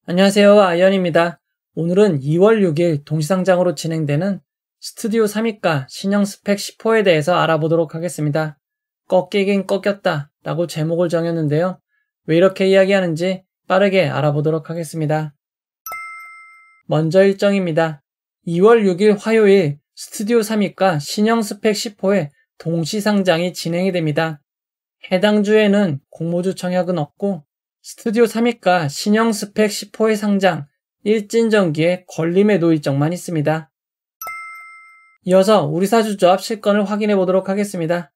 안녕하세요. 아이언입니다. 오늘은 2월 6일 동시상장으로 진행되는 스튜디오 3위가 신형 스펙 10호에 대해서 알아보도록 하겠습니다. 꺾이긴 꺾였다 라고 제목을 정했는데요. 왜 이렇게 이야기하는지 빠르게 알아보도록 하겠습니다. 먼저 일정입니다. 2월 6일 화요일 스튜디오 3위가 신형 스펙 10호의 동시상장이 진행이 됩니다. 해당 주에는 공모주 청약은 없고 스튜디오 3위가 신형 스펙 10호의 상장, 일진전기의 권리매도 일정만 있습니다. 이어서 우리사주조합 실권을 확인해 보도록 하겠습니다.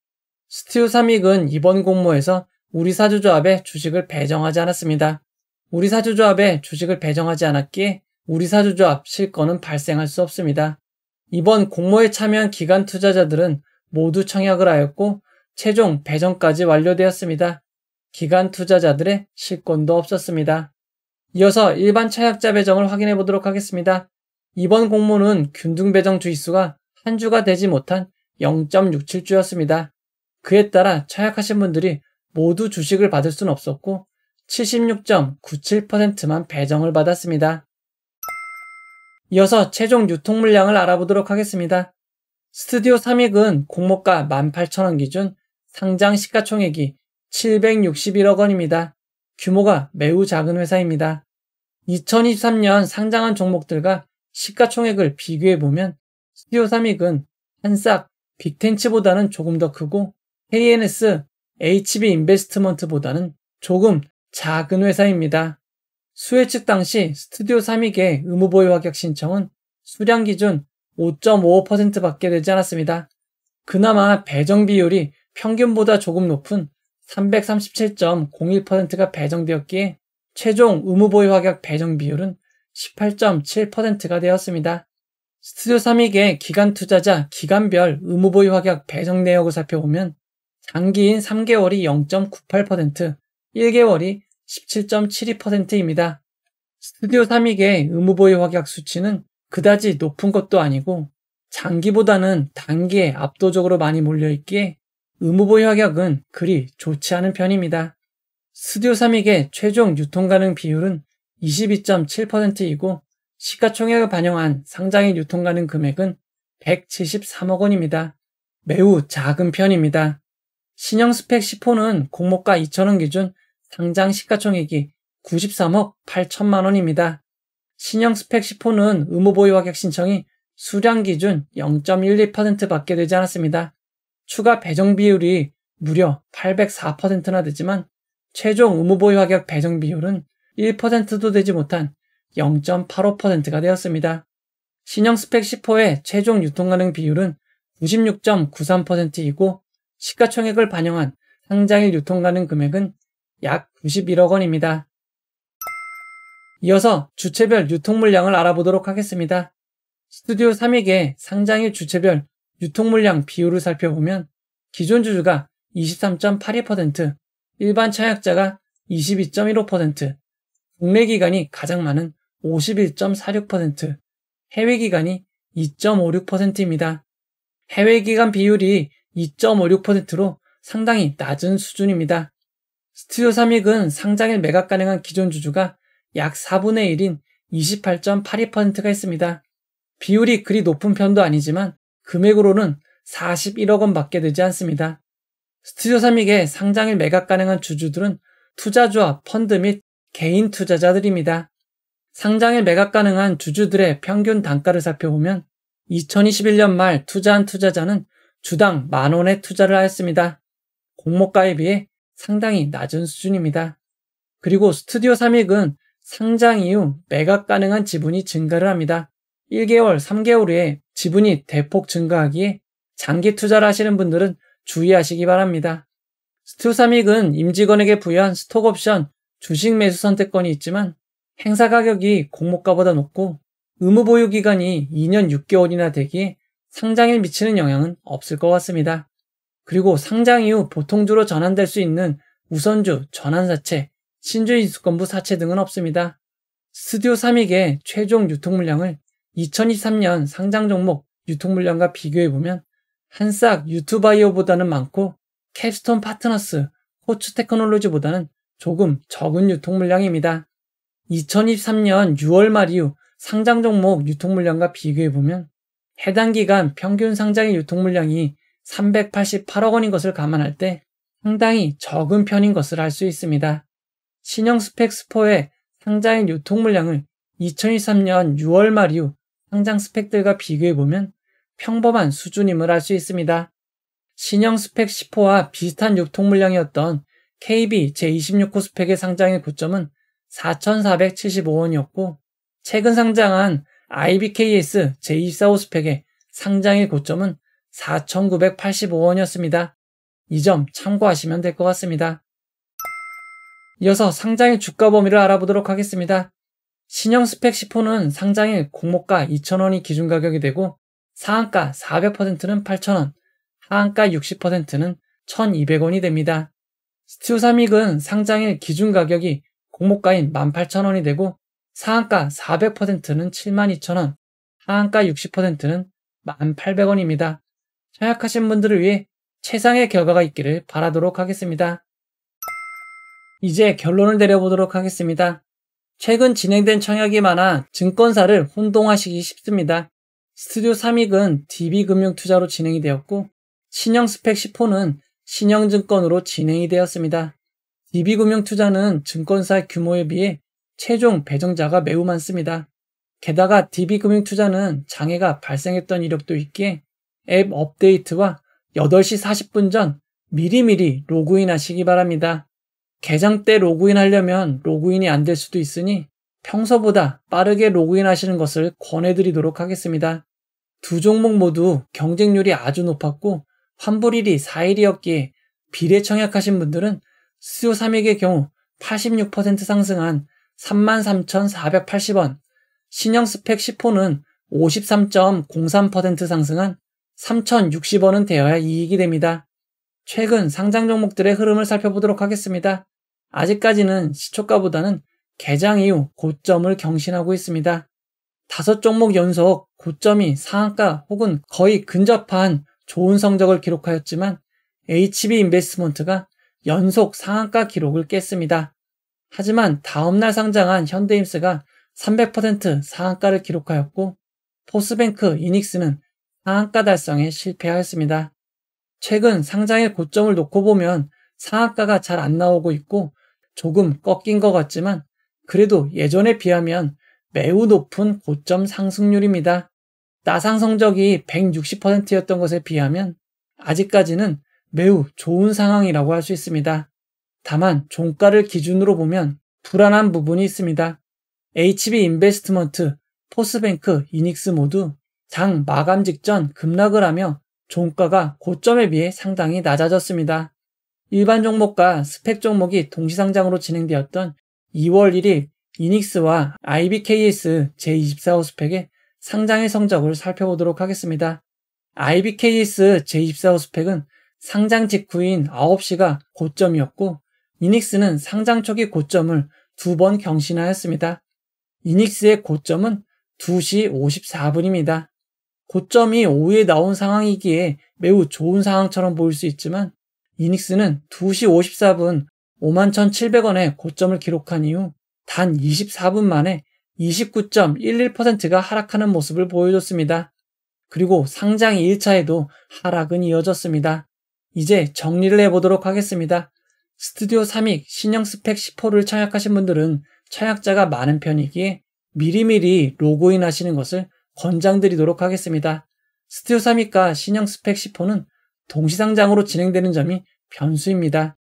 스튜디오 3위은 이번 공모에서 우리사주조합에 주식을 배정하지 않았습니다. 우리사주조합에 주식을 배정하지 않았기에 우리사주조합 실권은 발생할 수 없습니다. 이번 공모에 참여한 기관 투자자들은 모두 청약을 하였고 최종 배정까지 완료되었습니다. 기관 투자자들의 실권도 없었습니다. 이어서 일반 청약자 배정을 확인해 보도록 하겠습니다. 이번 공모는 균등 배정 주의수가 한 주가 되지 못한 0.67주였습니다. 그에 따라 청약하신 분들이 모두 주식을 받을 수는 없었고 76.97%만 배정을 받았습니다. 이어서 최종 유통 물량을 알아보도록 하겠습니다. 스튜디오 3위은 공모가 18,000원 기준 상장 시가총액이 761억 원입니다. 규모가 매우 작은 회사입니다. 2023년 상장한 종목들과 시가총액을 비교해보면 스튜디오 3위은 한싹, 빅텐치보다는 조금 더 크고 KNS, HB 인베스트먼트보다는 조금 작은 회사입니다. 수혜측 당시 스튜디오 3위의 의무보유 확약 신청은 수량 기준 5.55%밖에 되지 않았습니다. 그나마 배정 비율이 평균보다 조금 높은 337.01%가 배정되었기에 최종 의무보유 확약 배정 비율은 18.7%가 되었습니다. 스튜디오 3위의 기관 투자자 기간별 의무보유 확약 배정 내역을 살펴보면 장기인 3개월이 0.98%, 1개월이 17.72%입니다. 스튜디오 3위의 의무보유 확약 수치는 그다지 높은 것도 아니고 장기보다는 단기에 압도적으로 많이 몰려있기에 의무보유 확약은 그리 좋지 않은 편입니다. 스튜디오 3위의 최종 유통 가능 비율은 22.7%이고 시가총액을 반영한 상장일 유통 가능 금액은 173억 원입니다. 매우 작은 편입니다. 신형 스펙 10호는 공모가 2,000원 기준 상장 시가총액이 93억 8천만 원입니다. 신형 스펙 10호는 의무보유 확약 신청이 수량 기준 0.12%밖에 되지 않았습니다. 추가 배정 비율이 무려 804%나 되지만 최종 의무보유 확약 배정 비율은 1%도 되지 못한 0.85%가 되었습니다. 신형 스펙 10호의 최종 유통 가능 비율은 96.93%이고 시가총액을 반영한 상장일 유통 가능 금액은 약 91억 원입니다. 이어서 주체별 유통 물량을 알아보도록 하겠습니다. 스튜디오 3위의 상장일 주체별 유통 물량 비율을 살펴보면 기존 주주가 23.82%, 일반 청약자가 22.15%, 국내 기관이 가장 많은 51.46%, 해외 기관이 2.56%입니다. 해외 기관 비율이 2.56%로 상당히 낮은 수준입니다. 스튜디오 3위은 상장일 매각 가능한 기존 주주가 약 4분의 1인 28.82%가 있습니다. 비율이 그리 높은 편도 아니지만 금액으로는 41억 원 밖에 되지 않습니다. 스튜디오 3위의 상장일 매각 가능한 주주들은 투자조합, 펀드 및 개인 투자자들입니다. 상장일 매각 가능한 주주들의 평균 단가를 살펴보면 2021년 말 투자한 투자자는 주당 10,000원의 투자를 하였습니다. 공모가에 비해 상당히 낮은 수준입니다. 그리고 스튜디오 3위은 상장 이후 매각 가능한 지분이 증가를 합니다. 1개월, 3개월 후에 지분이 대폭 증가하기에 장기 투자를 하시는 분들은 주의하시기 바랍니다. 스튜디오 3위은 임직원에게 부여한 스톡옵션, 주식 매수 선택권이 있지만 행사 가격이 공모가보다 높고 의무보유 기간이 2년 6개월이나 되기에 상장일 미치는 영향은 없을 것 같습니다. 그리고 상장 이후 보통주로 전환될 수 있는 우선주, 전환사채, 신주인수권부 사채 등은 없습니다. 스튜디오 3위의 최종 유통 물량을 2023년 상장 종목 유통 물량과 비교해보면 한싹 유투바이오보다는 많고 캡스톤 파트너스, 호추테크놀로지보다는 조금 적은 유통 물량입니다. 2023년 6월 말 이후 상장 종목 유통 물량과 비교해보면 해당 기간 평균 상장일 유통 물량이 388억 원인 것을 감안할 때 상당히 적은 편인 것을 알 수 있습니다. 신형 스펙 스포의 상장일 유통 물량을 2023년 6월 말 이후 상장 스펙들과 비교해보면 평범한 수준임을 알 수 있습니다. 신형 스펙 10호와 비슷한 유통 물량이었던 KB 제26호 스펙의 상장일 고점은 4,475원이었고 최근 상장한 IBKS 제24호 스펙의 상장일 고점은 4,985원이었습니다. 이 점 참고하시면 될 것 같습니다. 이어서 상장일 주가 범위를 알아보도록 하겠습니다. 신형 스펙 10호는 상장일 공모가 2,000원이 기준 가격이 되고 상한가 400%는 8,000원, 하한가 60%는 1,200원이 됩니다. 스튜 3익은 상장일 기준 가격이 공모가인 18,000원이 되고 상한가 400%는 72,000원, 하한가 60%는 1,800원입니다. 청약하신 분들을 위해 최상의 결과가 있기를 바라도록 하겠습니다. 이제 결론을 내려보도록 하겠습니다. 최근 진행된 청약이 많아 증권사를 혼동하시기 쉽습니다. 스튜디오 3익은 DB금융투자로 진행이 되었고 신형 스펙 10호는 신영증권으로 진행이 되었습니다. DB금융투자는 증권사 규모에 비해 최종 배정자가 매우 많습니다. 게다가 DB금융투자는 장애가 발생했던 이력도 있기에 앱 업데이트와 8시 40분 전 미리미리 로그인 하시기 바랍니다. 개장 때 로그인 하려면 로그인이 안 될 수도 있으니 평소보다 빠르게 로그인 하시는 것을 권해드리도록 하겠습니다. 두 종목 모두 경쟁률이 아주 높았고 환불일이 4일이었기에 비례 청약하신 분들은 스튜디오 3익의 경우 86% 상승한 33,480원, 신형 스펙 10호는 53.03% 상승한 3,060원은 되어야 이익이 됩니다. 최근 상장 종목들의 흐름을 살펴보도록 하겠습니다. 아직까지는 시초가보다는 개장 이후 고점을 경신하고 있습니다. 5종목 연속 고점이 상한가 혹은 거의 근접한 좋은 성적을 기록하였지만 HB인베스트먼트가 연속 상한가 기록을 깼습니다. 하지만 다음날 상장한 현대임스가 300% 상한가를 기록하였고 포스뱅크, 이닉스는 상한가 달성에 실패하였습니다. 최근 상장의 고점을 놓고 보면 상한가가 잘 안 나오고 있고 조금 꺾인 것 같지만 그래도 예전에 비하면 매우 높은 고점 상승률입니다. 나상 성적이 160%였던 것에 비하면 아직까지는 매우 좋은 상황이라고 할 수 있습니다. 다만 종가를 기준으로 보면 불안한 부분이 있습니다. HB인베스트먼트, 포스뱅크, 이닉스 모두 장 마감 직전 급락을 하며 종가가 고점에 비해 상당히 낮아졌습니다. 일반 종목과 스펙 종목이 동시상장으로 진행되었던 2월 1일 이닉스와 IBKS 제24호 스펙의 상장의 성적을 살펴보도록 하겠습니다. IBKS 제24호 스펙은 상장 직후인 9시가 고점이었고 이닉스는 상장 초기 고점을 2번 경신하였습니다. 이닉스의 고점은 2시 54분입니다. 고점이 오후에 나온 상황이기에 매우 좋은 상황처럼 보일 수 있지만 이닉스는 2시 54분 51,700원의 고점을 기록한 이후 단 24분 만에 29.11%가 하락하는 모습을 보여줬습니다. 그리고 상장 2일차에도 하락은 이어졌습니다. 이제 정리를 해보도록 하겠습니다. 스튜디오 3익 신형 스펙 10호를 청약하신 분들은 청약자가 많은 편이기에 미리미리 로그인 하시는 것을 권장드리도록 하겠습니다. 스튜디오 3익과 신형 스펙 10호는 동시상장으로 진행되는 점이 변수입니다.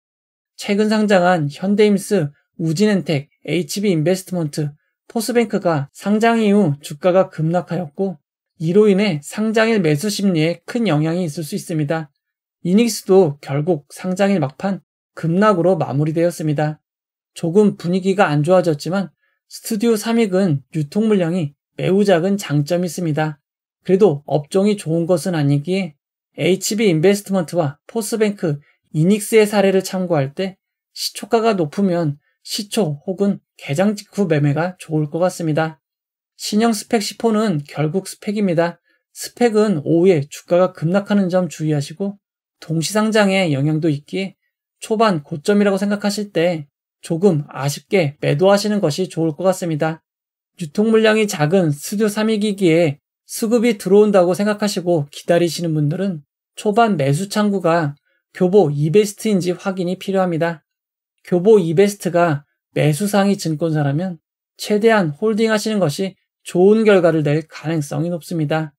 최근 상장한 현대임스, 우진엔텍, HB인베스트먼트, 포스뱅크가 상장 이후 주가가 급락하였고 이로 인해 상장일 매수 심리에 큰 영향이 있을 수 있습니다. 이닉스도 결국 상장일 막판 급락으로 마무리되었습니다. 조금 분위기가 안 좋아졌지만 스튜디오 3익은 유통 물량이 매우 작은 장점이 있습니다. 그래도 업종이 좋은 것은 아니기에 HB인베스트먼트와 포스뱅크, 이닉스의 사례를 참고할 때 시초가가 높으면 시초 혹은 개장 직후 매매가 좋을 것 같습니다. 신형 스펙 10호는 결국 스펙입니다. 스펙은 오후에 주가가 급락하는 점 주의하시고 동시상장에 영향도 있기에 초반 고점이라고 생각하실 때 조금 아쉽게 매도하시는 것이 좋을 것 같습니다. 유통 물량이 작은 스튜디오 3위 기기에 수급이 들어온다고 생각하시고 기다리시는 분들은 초반 매수 창구가 교보 이베스트인지 확인이 필요합니다. 교보 이베스트가 매수상위 증권사라면 최대한 홀딩하시는 것이 좋은 결과를 낼 가능성이 높습니다.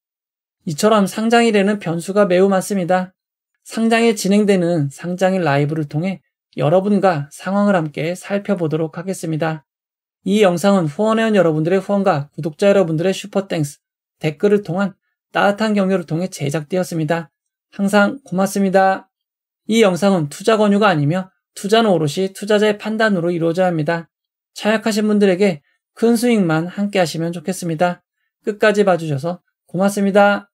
이처럼 상장일에는 변수가 매우 많습니다. 상장에 진행되는 상장일 라이브를 통해 여러분과 상황을 함께 살펴보도록 하겠습니다. 이 영상은 후원회원 여러분들의 후원과 구독자 여러분들의 슈퍼땡스, 댓글을 통한 따뜻한 격려를 통해 제작되었습니다. 항상 고맙습니다. 이 영상은 투자 권유가 아니며 투자는 오롯이 투자자의 판단으로 이루어져야 합니다. 참여하신 분들에게 큰 수익만 함께 하시면 좋겠습니다. 끝까지 봐주셔서 고맙습니다.